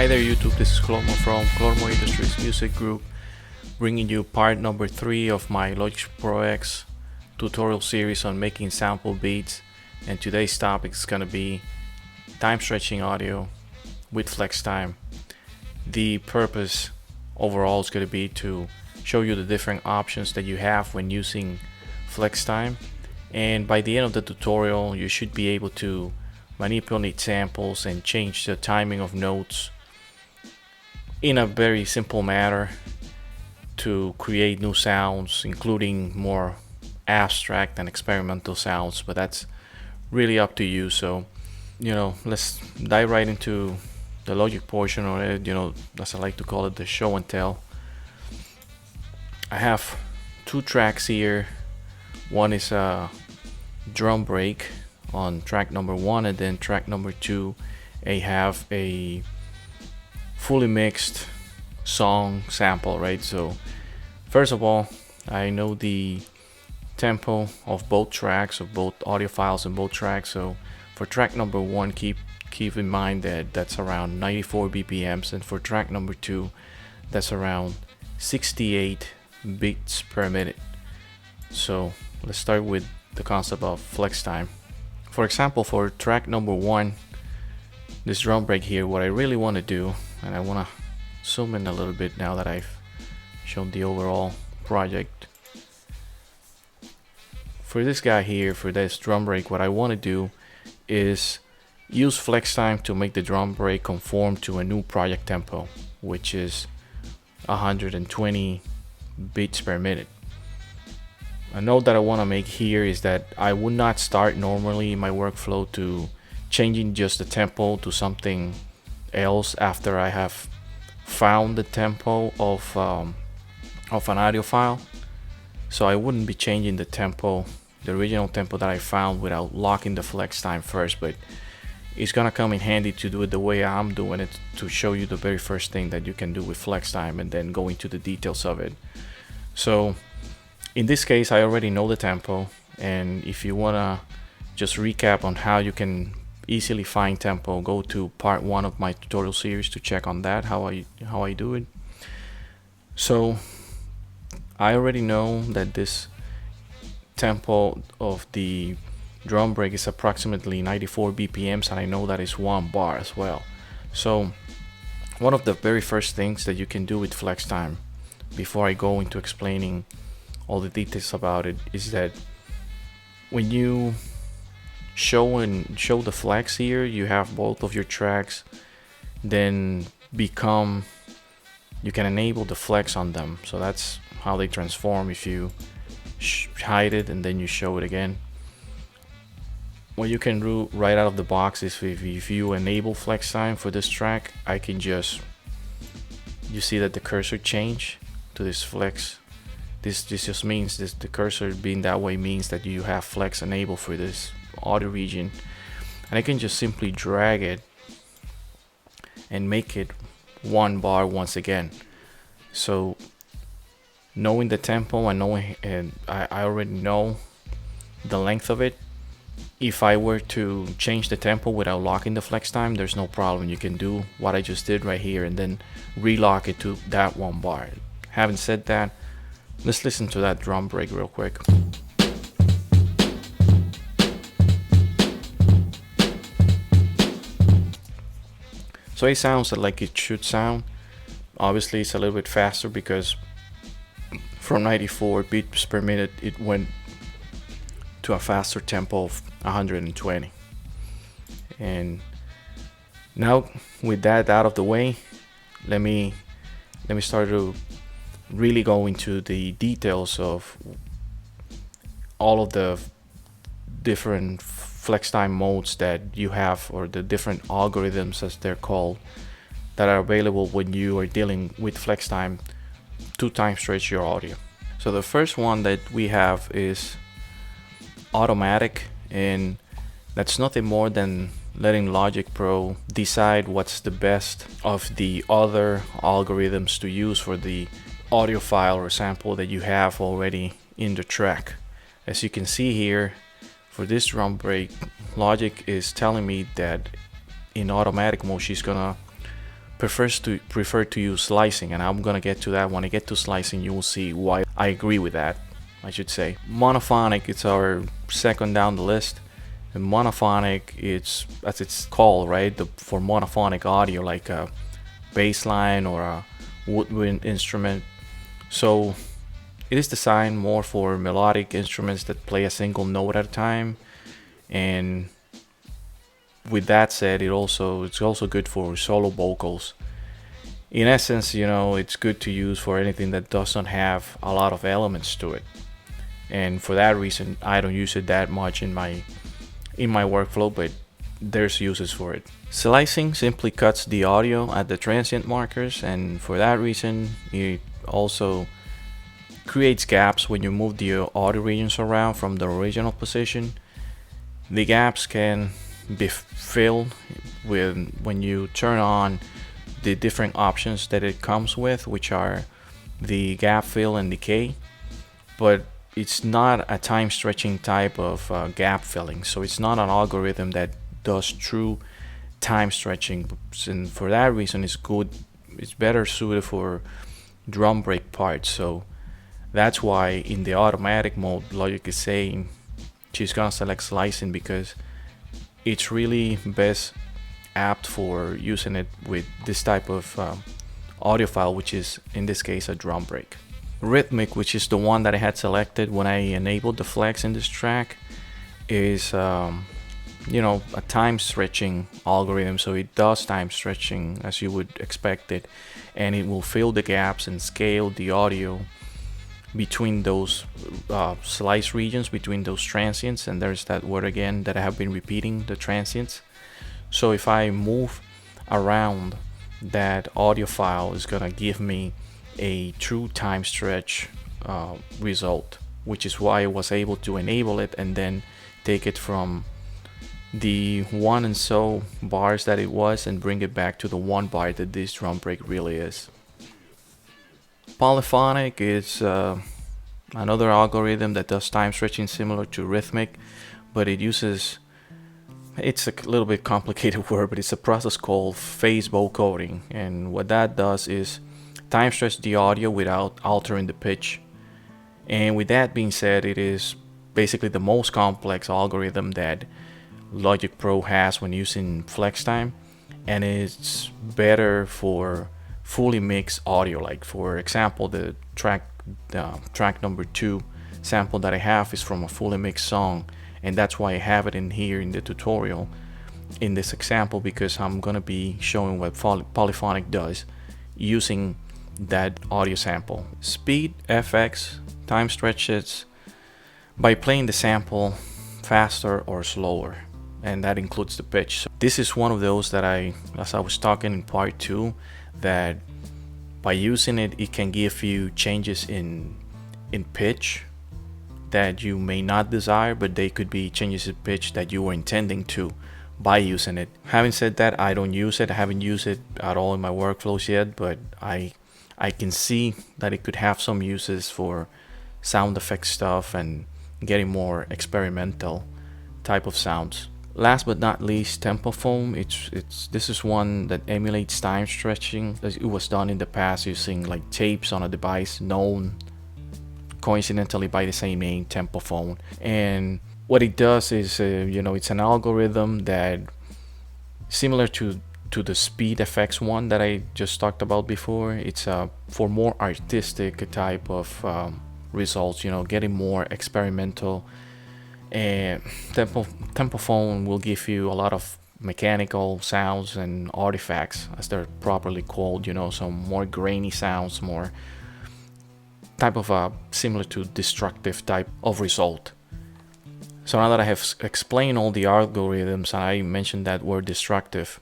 Hi there YouTube, this is Clormo from Clormo Industries Music Group, bringing you part number 3 of my Logic Pro X tutorial series on making sample beats. And today's topic is going to be time stretching audio with flex time. The purpose overall is going to be to show you the different options that you have when using flex time, and by the end of the tutorial you should be able to manipulate samples and change the timing of notes in a very simple manner to create new sounds, including more abstract and experimental sounds, but that's really up to you. So let's dive right into the logic portion, or as I like to call it, the show and tell. I have two tracks here. One is a drum break on track number 1, and then track number 2 I have a fully mixed song sample, right? So first of all, I know the tempo of both tracks, of both audio files and both tracks. So for track number 1, keep in mind that that's around 94 bpms, and for track number 2 that's around 68 beats per minute. So let's start with the concept of flex time. For example, for track number 1, this drum break here, what I really want to do, and I want to zoom in a little bit now that I've shown the overall project. For this guy here, for this drum break, what I want to do is use flex time to make the drum break conform to a new project tempo, which is 120 beats per minute. A note that I want to make here is that I would not start normally in my workflow to changing just the tempo to something else after I have found the tempo of an audio file. So I wouldn't be changing the tempo, the original tempo that I found, without locking the flex time first, but it's gonna come in handy to do it the way I'm doing it, to show you the very first thing that you can do with flex time and then go into the details of it. So in this case, I already know the tempo, and if you wanna just recap on how you can easily find tempo, go to part 1 of my tutorial series to check on that, how I do it. So I already know that this tempo of the drum break is approximately 94 bpms, and I know that is 1 bar as well. So one of the very first things that you can do with flex time, before I go into explaining all the details about it, is that when you show the flex here, you have both of your tracks, then you can enable the flex on them. So that's how they transform if you hide it and then you show it again. What you can do right out of the box is if you enable flex time for this track, I can just, you see that the cursor change to this flex. This just means the cursor being that way means that you have flex enabled for this audio region, and I can just simply drag it and make it 1 bar once again. So knowing the tempo and I already know the length of it, if I were to change the tempo without locking the flex time, there's no problem. You can do what I just did right here and then relock it to that 1 bar. Having said that, let's listen to that drum break real quick. So it sounds like it should sound. Obviously it's a little bit faster because from 94 beats per minute it went to a faster tempo of 120. And now with that out of the way, let me start to really go into the details of all of the different flex time modes that you have, or the different algorithms as they're called, that are available when you are dealing with flex time to time stretch your audio. So the first one that we have is automatic, and that's nothing more than letting Logic Pro decide what's the best of the other algorithms to use for the audio file or sample that you have already in the track. As you can see here, for this drum break, Logic is telling me that in automatic mode she's gonna prefer to use slicing, and I'm gonna get to that. When I get to slicing, you will see why I agree with that, I should say. Monophonic, it's our second down the list. And monophonic, it's as it's called, right? For monophonic audio, like a bass line or a woodwind instrument. So it is designed more for melodic instruments that play a single note at a time. And with that said, it's also good for solo vocals. In essence, it's good to use for anything that doesn't have a lot of elements to it. And for that reason, I don't use it that much in my workflow, but there's uses for it. Slicing simply cuts the audio at the transient markers, and for that reason, it also creates gaps when you move the audio regions around from the original position. The gaps can be filled when you turn on the different options that it comes with, which are the gap fill and decay, but it's not a time stretching type of gap filling, so it's not an algorithm that does true time stretching, and for that reason it's better suited for drum break parts. So that's why in the automatic mode, Logic is saying she's gonna select slicing, because it's really best apt for using it with this type of audio file, which is in this case a drum break. Rhythmic, which is the one that I had selected when I enabled the flex in this track, is a time stretching algorithm. So it does time stretching as you would expect it, and it will fill the gaps and scale the audio between those slice regions, between those transients. And there's that word again that I have been repeating, the transients. So if I move around, that audio file is gonna give me a true time stretch result, which is why I was able to enable it and then take it from the 1 and so bars that it was and bring it back to the 1 bar that this drum break really is. Polyphonic is another algorithm that does time stretching similar to rhythmic, but it's a little bit complicated word, but it's a process called phase vocoding, and what that does is time stretch the audio without altering the pitch. And with that being said, it is basically the most complex algorithm that Logic Pro has when using flex time, and it's better for fully mixed audio. Like for example, the track number 2 sample that I have is from a fully mixed song, and that's why I have it in here in the tutorial in this example, because I'm gonna be showing what polyphonic does using that audio sample. Speed FX time stretches by playing the sample faster or slower, and that includes the pitch. So this is one of those that as I was talking in part 2, that by using it, it can give you changes in pitch that you may not desire, but they could be changes in pitch that you were intending to by using it. Having said that, I don't use it. I haven't used it at all in my workflows yet, but I can see that it could have some uses for sound effect stuff and getting more experimental type of sounds. Last but not least, tempo foam. This is one that emulates time stretching. It was done in the past using like tapes on a device known coincidentally by the same name, tempo foam. And what it does is it's an algorithm that similar to the speed effects one that I just talked about before. It's for more artistic type of results, getting more experimental. And tempo foam will give you a lot of mechanical sounds and artifacts, as they're properly called, some more grainy sounds, more type of similar to destructive type of result. So now that I have explained all the algorithms and I mentioned that word destructive,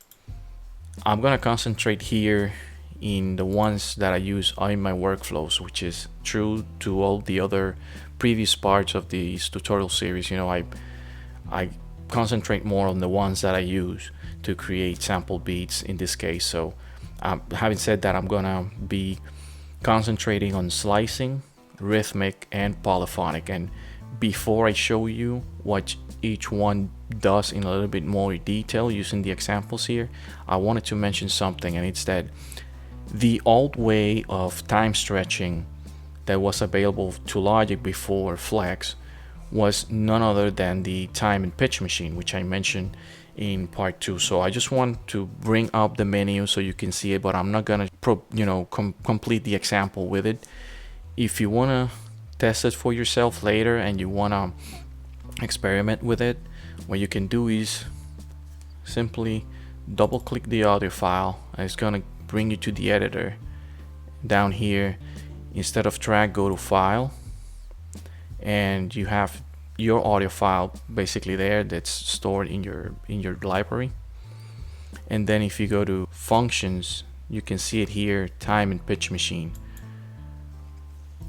I'm gonna concentrate here in the ones that I use in my workflows, which is true to all the other previous parts of this tutorial series. I concentrate more on the ones that I use to create sample beats in this case. So having said that, I'm gonna be concentrating on slicing, rhythmic, and polyphonic. And before I show you what each one does in a little bit more detail using the examples here, I wanted to mention something, and it's that the old way of time stretching that was available to Logic before Flex was none other than the time and pitch machine, which I mentioned in part 2. So I just want to bring up the menu so you can see it, but I'm not gonna complete the example with it. If you want to test it for yourself later and you want to experiment with it, what you can do is simply double click the audio file, and it's gonna bring you to the editor. Down here, instead of track, go to file, and you have your audio file basically there that's stored in your library. And then if you go to functions, you can see it here, time and pitch machine.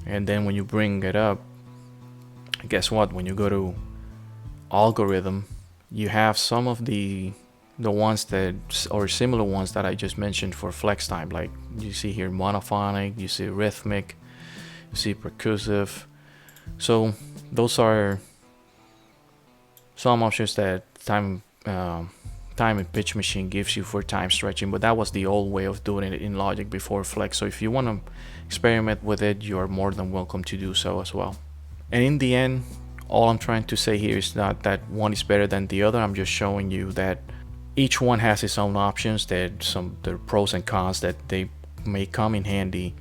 And then when you bring it up, guess what, when you go to algorithm, you have some of the ones that, or similar ones that I just mentioned for flex time. Like you see here monophonic, you see rhythmic, you see percussive. So those are some options that time and pitch machine gives you for time stretching, but that was the old way of doing it in Logic before Flex. So if you want to experiment with it, you are more than welcome to do so as well. And in the end, all I'm trying to say here is not that one is better than the other. I'm just showing you that each one has its own options, that there are pros and cons, that they may come in handy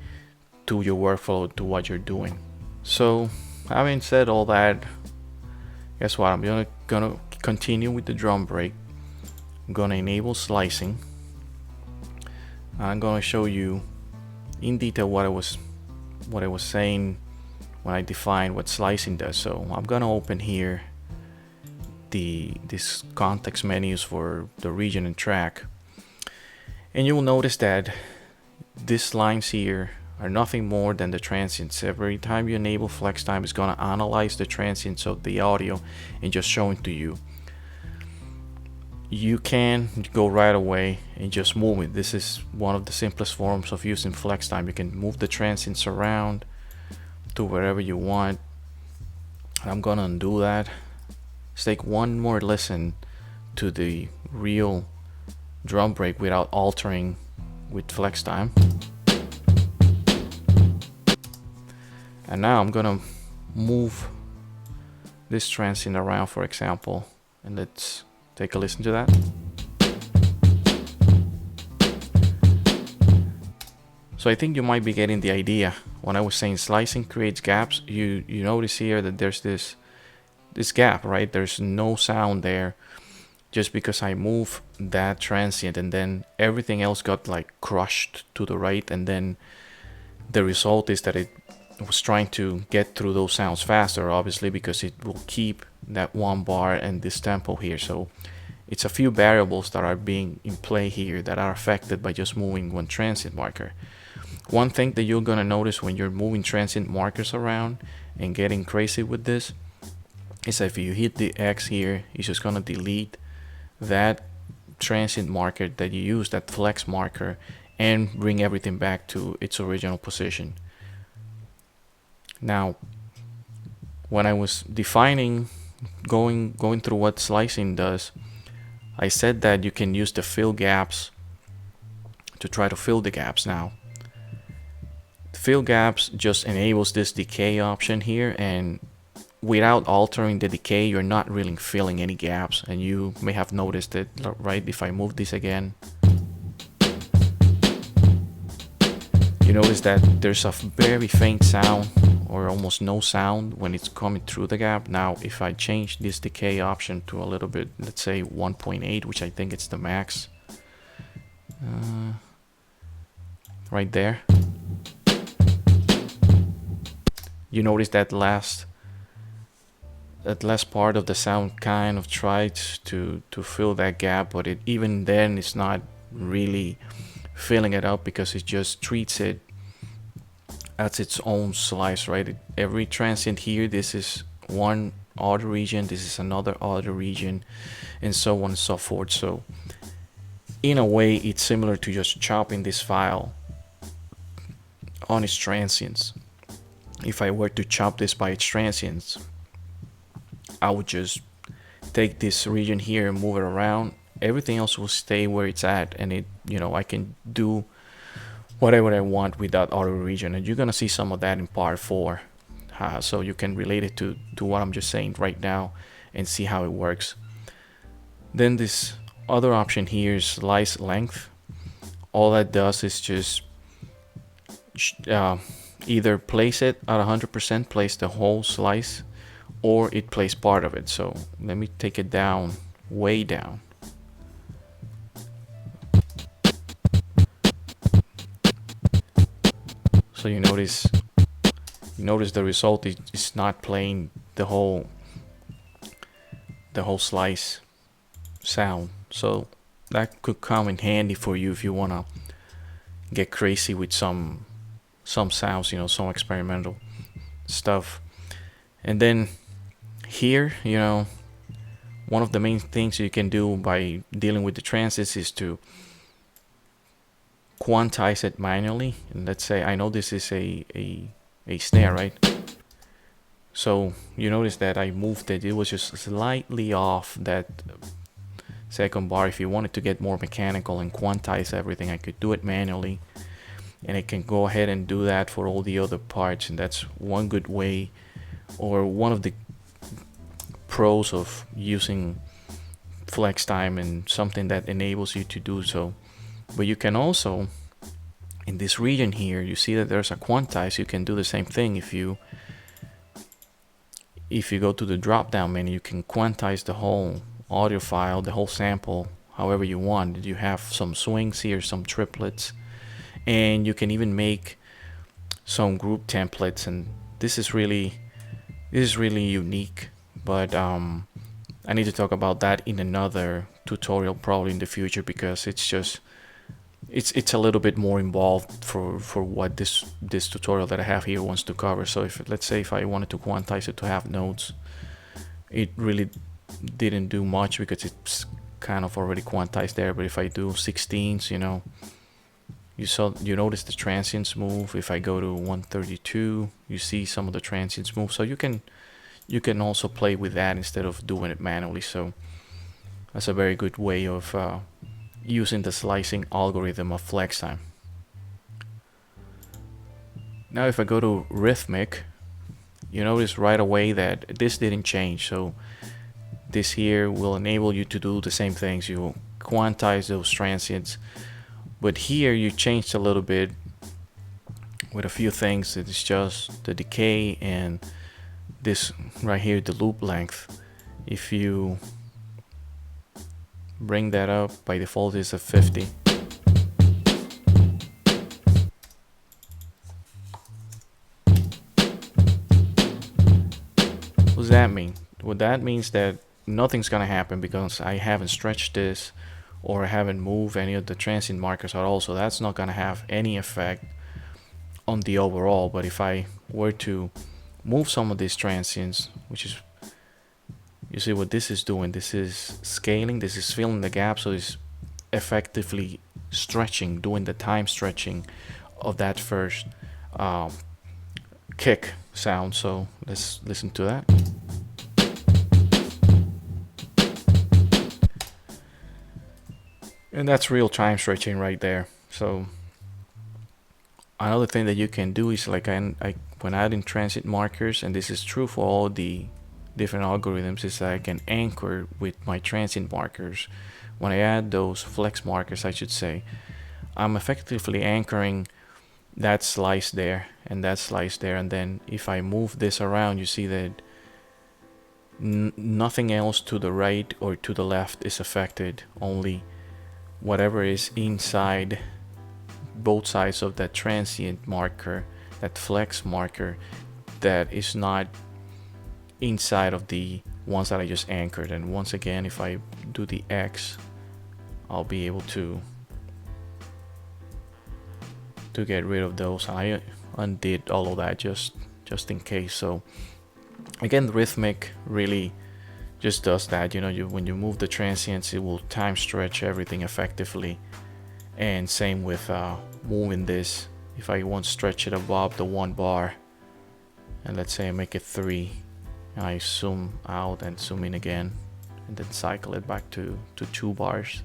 to your workflow, to what you're doing. So having said all that, guess what, I'm gonna continue with the drum break. I'm gonna enable slicing. I'm gonna show you in detail what I was saying when I defined what slicing does. So I'm gonna open here this context menus for the region and track, and you will notice that these lines here are nothing more than the transients. Every time you enable flex time, it's gonna analyze the transients of the audio and just show it to you. You can go right away and just move it. This is one of the simplest forms of using flex time. You can move the transients around to wherever you want. I'm gonna undo that. Let's take one more listen to the real drum break without altering with flex time. And now I'm gonna move this transient around, for example, and let's take a listen to that. So I think you might be getting the idea. When I was saying slicing creates gaps, you notice here that there's this gap, right? There's no sound there just because I move that transient, and then everything else got like crushed to the right, and then the result is that it was trying to get through those sounds faster, obviously, because it will keep that one bar and this tempo here. So it's a few variables that are being in play here that are affected by just moving one transient marker. One thing that you're gonna notice when you're moving transient markers around and getting crazy with this is that if you hit the X here, it's just gonna delete that transient marker that you use, that flex marker, and bring everything back to its original position. Now, when I was defining, going through what slicing does, I said that you can use the fill gaps to try to fill the gaps. Now, fill gaps just enables this decay option here, and without altering the decay, you're not really filling any gaps. And you may have noticed it, right? If I move this again, you notice that there's a very faint sound or almost no sound when it's coming through the gap. Now, if I change this decay option to a little bit, let's say 1.8, which I think it's the max, right there, you notice that last part of the sound kind of tried to fill that gap, but even then it's not really filling it up because it just treats it as its own slice, right? Every transient here, this is one audio region, this is another audio region, and so on and so forth. So in a way, it's similar to just chopping this file on its transients. If I were to chop this by its transients, I would just take this region here and move it around, everything else will stay where it's at, and it, I can do whatever I want with that other region. And you're gonna see some of that in part 4, so you can relate it to what I'm just saying right now and see how it works. Then this other option here is slice length. All that does is just either place it at 100%, place the whole slice, or it plays part of it. So let me take it down, way down. So you notice the result is not playing the whole slice sound. So that could come in handy for you if you wanna get crazy with some sounds, some experimental stuff. And then here, one of the main things you can do by dealing with the transients is to quantize it manually. And let's say I know this is a snare, right? So you notice that I moved it. It was just slightly off that second bar. If you wanted to get more mechanical and quantize everything, I could do it manually, and I can go ahead and do that for all the other parts. And that's one good way, or one of the pros of using flex time, and something that enables you to do so. But you can also, in this region here, you see that there's a quantize. You can do the same thing. If you go to the drop down menu, you can quantize the whole audio file, the whole sample, however you want. You have some swings here, some triplets, and you can even make some group templates. And this is really unique. But I need to talk about that in another tutorial, probably in the future, because it's a little bit more involved for what this tutorial that I have here wants to cover. So let's say if I wanted to quantize it to have notes, it really didn't do much because it's kind of already quantized there. But if I do 16s, you notice the transients move. If I go to 132, you see some of the transients move. So you can also play with that instead of doing it manually. So that's a very good way of using the slicing algorithm of flex time. Now if I go to rhythmic, you notice right away that this didn't change. So this here will enable you to do the same things. You quantize those transients, but here you changed a little bit with a few things. It's just the decay and this right here, the loop length. If you bring that up, by default is a 50. What does that mean? Well, that means that nothing's gonna happen because I haven't stretched this, or I haven't moved any of the transient markers at all. So that's not gonna have any effect on the overall. But if I were to move some of these transients, which is, you see what this is doing, this is scaling, this is filling the gap, so it's effectively stretching, doing the time stretching of that first kick sound. So let's listen to that. And that's real time stretching right there. So another thing that you can do is, like when adding transient markers, and this is true for all the different algorithms, is that I can anchor with my transient markers. When I add those flex markers, I should say, I'm effectively anchoring that slice there and that slice there. And then if I move this around, you see that nothing else to the right or to the left is affected, only whatever is inside both sides of that transient marker, that flex marker, that is not inside of the ones that I just anchored. And once again, if I do the X, I'll be able to get rid of those. I undid all of that just in case. So again, the rhythmic really just does that. When you move the transients, it will time stretch everything effectively. And same with moving this. If I want to stretch it above the 1 bar, and let's say I make it 3, and I zoom out and zoom in again, and then cycle it back to 2 bars.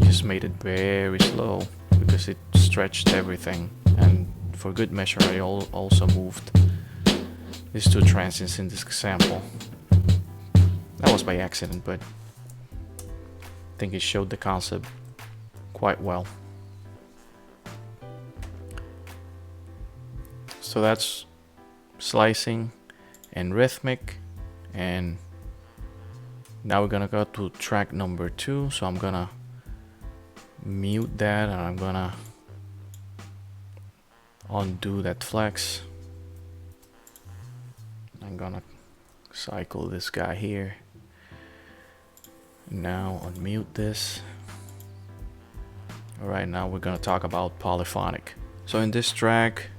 Just made it very slow because it stretched everything, and for good measure I also moved these 2 transients in this example. That was by accident, but I think it showed the concept quite well. So that's slicing and rhythmic, and now we're gonna go to track number 2. So I'm gonna mute that, and I'm gonna undo that flex. I'm gonna cycle this guy here. Now unmute this. Alright, now we're gonna talk about polyphonic. So in this track,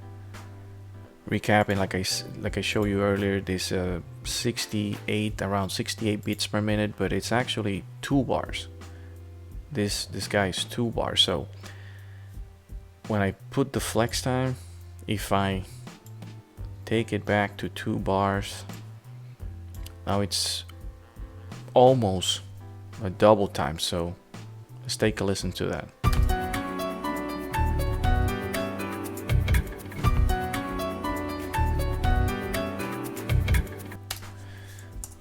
recapping, like I showed you earlier, this 68, around 68 beats per minute, but it's actually 2 bars. This guy is 2 bars. So when I put the flex time, if I take it back to 2 bars, now it's almost a double time. So let's take a listen to that.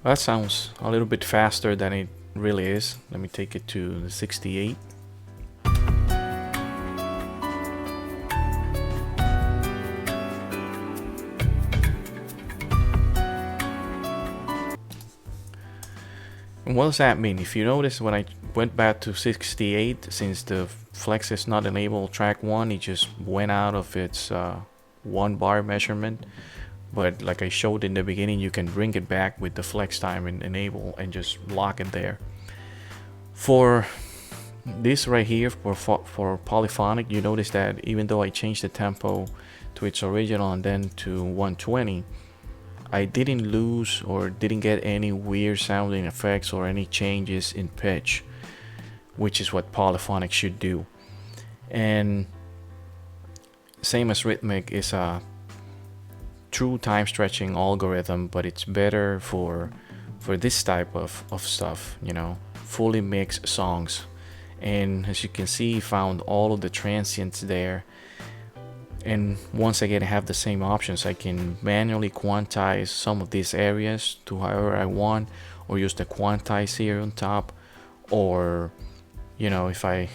That sounds a little bit faster than it really is. Let me take it to the 68. And what does that mean? If you notice, when I went back to 68, since the flex is not enabled track 1, it just went out of its 1 bar measurement. But like I showed in the beginning, you can bring it back with the flex time and enable and just lock it there. For this right here, for polyphonic, you notice that even though I changed the tempo to its original and then to 120, I didn't lose or didn't get any weird sounding effects or any changes in pitch, which is what polyphonic should do. And same as rhythmic, is a true time stretching algorithm, but it's better for this type of stuff, you know, fully mixed songs. And as you can see, found all of the transients there. And once again, I have the same options. I can manually quantize some of these areas to however I want, or use the quantize here on top, or you know, if I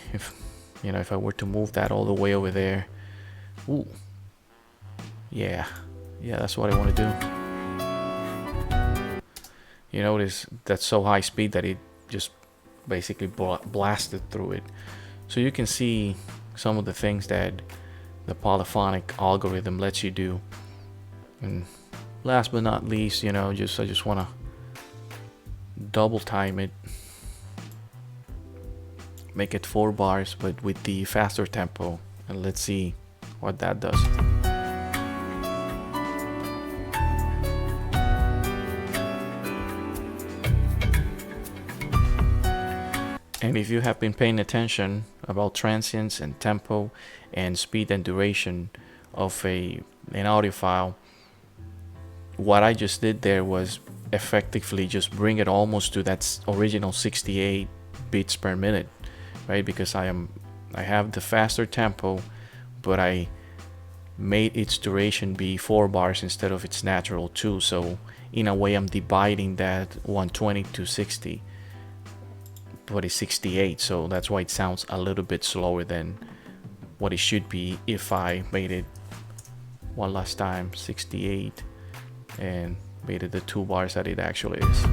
were to move that all the way over there, ooh, yeah, that's what I want to do. You notice that's so high speed that it just basically blasted through it. So you can see some of the things that the polyphonic algorithm lets you do. And last but not least, you know, I just want to double time it, make it 4 bars, but with the faster tempo, and let's see what that does. And if you have been paying attention about transients and tempo and speed and duration of an audio file, what I just did there was effectively just bring it almost to that original 68 beats per minute, right? Because I have the faster tempo, but I made its duration be 4 bars instead of its natural 2. So in a way, I'm dividing that 120 to 60. But it's 68, so that's why it sounds a little bit slower than what it should be if I made it one last time 68 and made it the 2 bars that it actually is.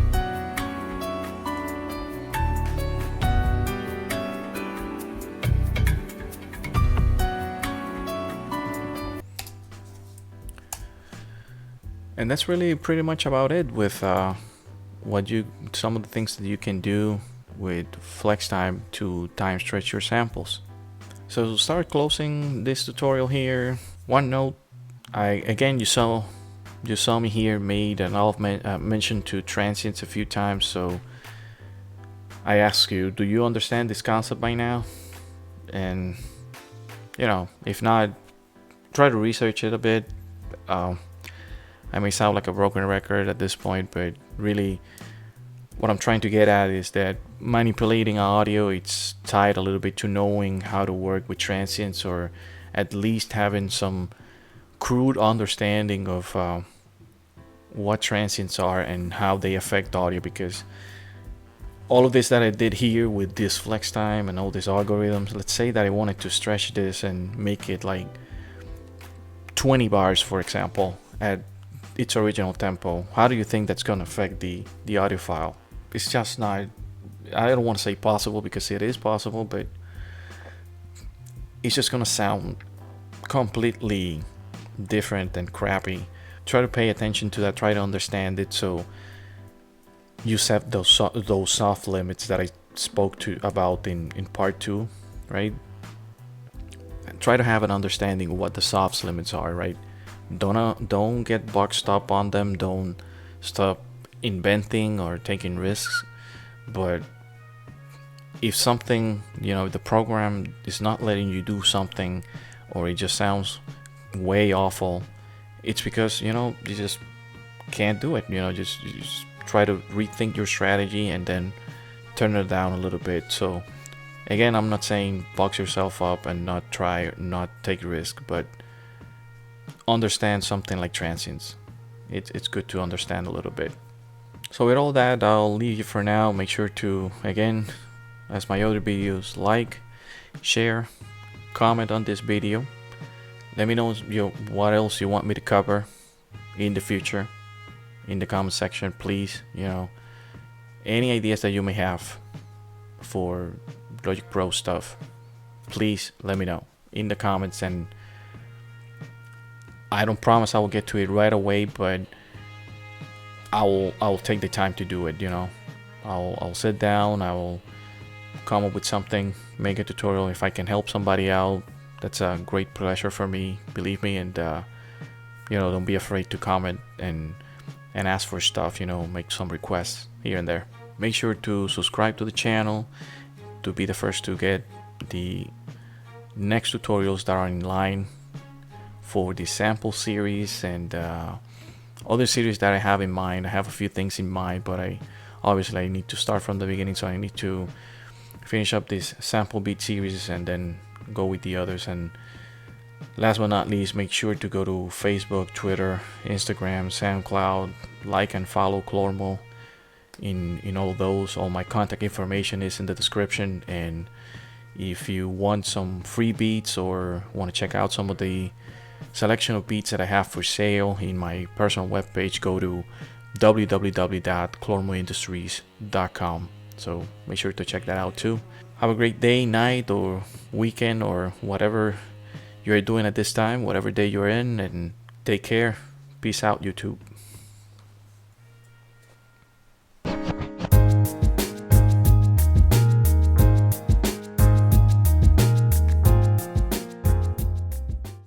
And that's really pretty much about it with some of the things that you can do with flex time to time stretch your samples. So to start closing this tutorial here, one note, you saw me here made an mention to transients a few times, so I ask you, do you understand this concept by now? And you know, if not, try to research it a bit. I may sound like a broken record at this point, but really what I'm trying to get at is that manipulating audio, it's tied a little bit to knowing how to work with transients, or at least having some crude understanding of what transients are and how they affect audio. Because all of this that I did here with this flex time and all these algorithms, let's say that I wanted to stretch this and make it like 20 bars, for example, at its original tempo, how do you think that's going to affect the audio file? It's just not, I don't want to say possible, because it is possible, but it's just going to sound completely different and crappy. Try to pay attention to that, try to understand it, so you set those soft limits that I spoke to about in part 2, right? And try to have an understanding of what the soft limits are, right? Don't get boxed up on them. Don't stop inventing or taking risks. But if something, the program is not letting you do something, or it just sounds way awful, it's because you just can't do it. Just try to rethink your strategy and then turn it down a little bit. So again, I'm not saying box yourself up and not take risk, but understand something like transients. It's good to understand a little bit. So with all that, I'll leave you for now. Make sure to, again, as my other videos, like, share, comment on this video. Let me know what else you want me to cover in the future in the comment section, please. Any ideas that you may have for Logic Pro stuff, please let me know in the comments. And I don't promise I will get to it right away, but I'll take the time to do it. I'll sit down, I will come up with something, make a tutorial. If I can help somebody out, that's a great pleasure for me, believe me. And don't be afraid to comment and ask for stuff, make some requests here and there. Make sure to subscribe to the channel to be the first to get the next tutorials that are in line for the sample series and other series that I have in mind. I have a few things in mind, but I need to start from the beginning, so I need to finish up this sample beat series and then go with the others. And last but not least, make sure to go to Facebook, Twitter, Instagram, SoundCloud, like and follow Clormo in all those. All my contact information is in the description, and if you want some free beats or want to check out some of the selection of beats that I have for sale in my personal webpage, go to www.clormoindustries.com. So make sure to check that out too. Have a great day, night, or weekend, or whatever you're doing at this time, whatever day you're in, and take care. Peace out, YouTube.